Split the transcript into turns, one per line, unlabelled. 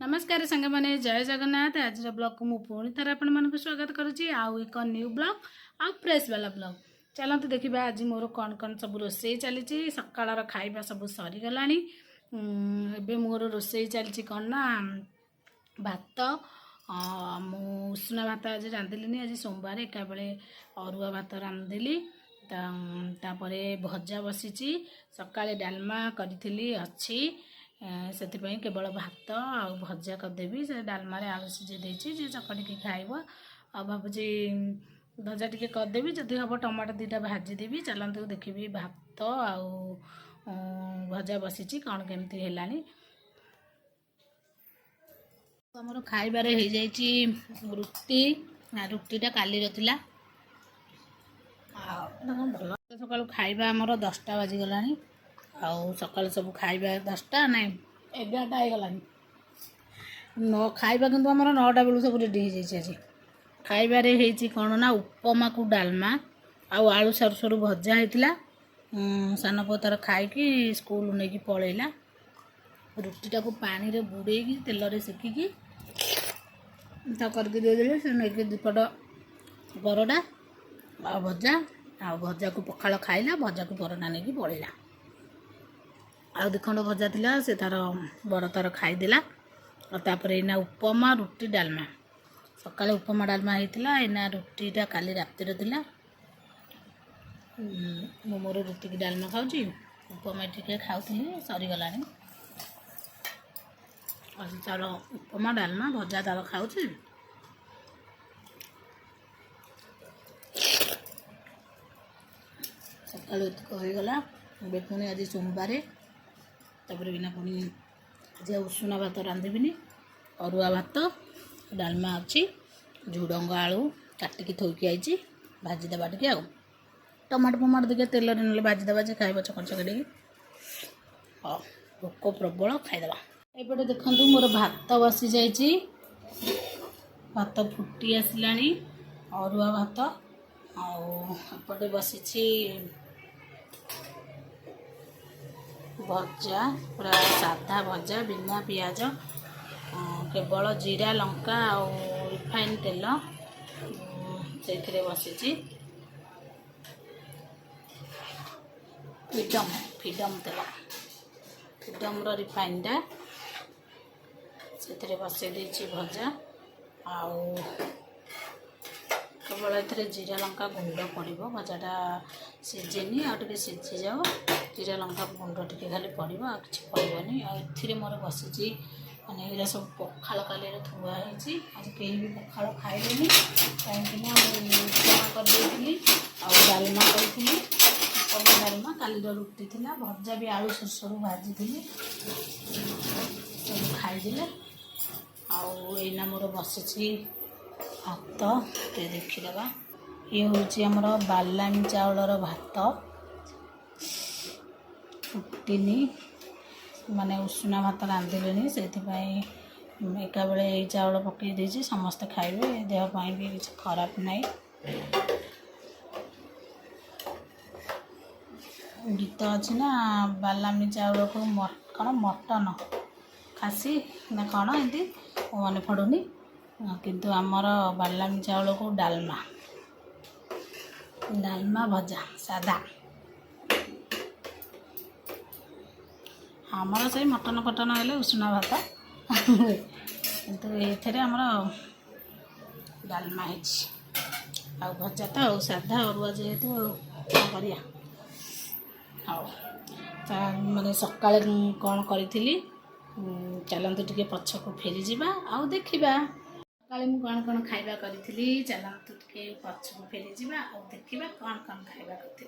नमस्कार सांग मैंने जय जगन्नाथ। आज ब्लॉग को मुझे पुणी थर आपण स्वागत करुच्ची आउ एक न्यू ब्लॉग आउ फ्रेश वाला ब्लॉग। चलते देखा आज मोर कौन कौन सब रोसे चली सकाळ खाइबा सब सरीगला। एबे मोर रोसे चली कौन ना भात उषुना भात आज रांधिली। आज सोमवार एका बेले अरुआ भात रांधिली। तापर भजा बसी सकाळे डालमा करी अच्छी से केवल भात आ भजा करदेवी। से डालमारे आलू सीझे जी चकटिकी खाइब आ भावुची भजा टी करदेवी। जदि हम टमाटो दुटा भाजीदेवी। चलतु देखी भात आउ भजा बसी कौन केमती है। आमर खाइबार हो जाइए रुटी रुटीटा काली थिला भल सका खाइबा आमर 10टा बाजिगला। आउ सकाल सब खाइबा 10टा ना 11टा होगला न खाइबा किंतु आमर 9टा बेलू सब रेडी हो जाइए। आज खाइबार होती कौन ना उपमा को डालमा आउ आलू सरू सरू भजा होता। सान पुଅ तार खाइकी स्कूल नहीं पलैला। रुटीटा को पानी रे बुड़ेकी तेल रे सेकिकी करके देदेले। से नहीं दीपट परोटा आ भजा को पखाल खाइला। भजा को परोटा नहीं पलैला। आ दिखंड भजा थिला से तार बड़ तार खाईदेला। तापर एना उपमा रुटी डालमा सकाले उपमा डालमा होता। एना रुटीटा काली रातिर थिला। मो मोर रुटी की डालमा खाऊची उपमा टिके खाऊली सरीगला। तार उपमा डालमा भजा तार खाऊची। सकाल होगला। ए पुणी आज सोमवार तापर बिना पुणी आज उषुना भात रांधिबिनी। अरुआ भात डालमा अच्छी झुडंग आलू काटिकी थोकी आई भाजीदेवा टे आ टमाटो फमाटो देखिए तेल ना भाजीदेवा जे खाइब चकट चकटी। हाँ भोक प्रबल खाईदेवा। एपटे देखु मोर भात बसी जाइए। भात फुटी आसला अरुआ भात आउटे बसी भजा पूरा साधा भजा बिना पियाज केवल जीरा लंका और रिफाइन तेल से बसी फ्रीडम तेल फ्रीडम रिफाइन टा से बसई भजा आउ केवल ए जीरा लंका गुंड पड़ो। भजाटा सीझेनि आगे सीझी जाओ। जीरा लंका गुंड टे खाली पड़ो आ कि पड़ोनी। आर मोर बसी मैंने ये सब पखाड़ काली थुआई। आज कहीं भी पखाड़ खाइले कहीं उपमा करदी डालमा करी उपमा डालमा काली रुटी थी भजा भी आलू सरसरू भाजी थी सब खाईदे। आईना मोर बसी भात ते देखीदे। ये हूँ आमर बालामी चाउलर भात फुटनी माने उषुना भात रांधिले से एका बेले ये चाउल पकई देछि समस्ते खाइबे। देहपाई भी किसी खराब नहीं। गीत अच्छी ना बालामी चाउल को कौन मटन खासी ना कौन एमती मन पड़ूनी किंतु आमर बालामी चाउल को डालमा डालमा भजा सादा। आमर से मटन फटन हेले उषुना भात किंतु ये आमर डालमा है भजा तो साधा अरुआ जेहेतु करिया। हाँ माने सकाଳେ कौन करी चलतु टे पछक फेरी जावा आउ देखा सकाଳେ मु कौन कौन खाइबा करी। चलतु टे पछक फेरी जावा आउ देखा कौन कौन खाइबा करी।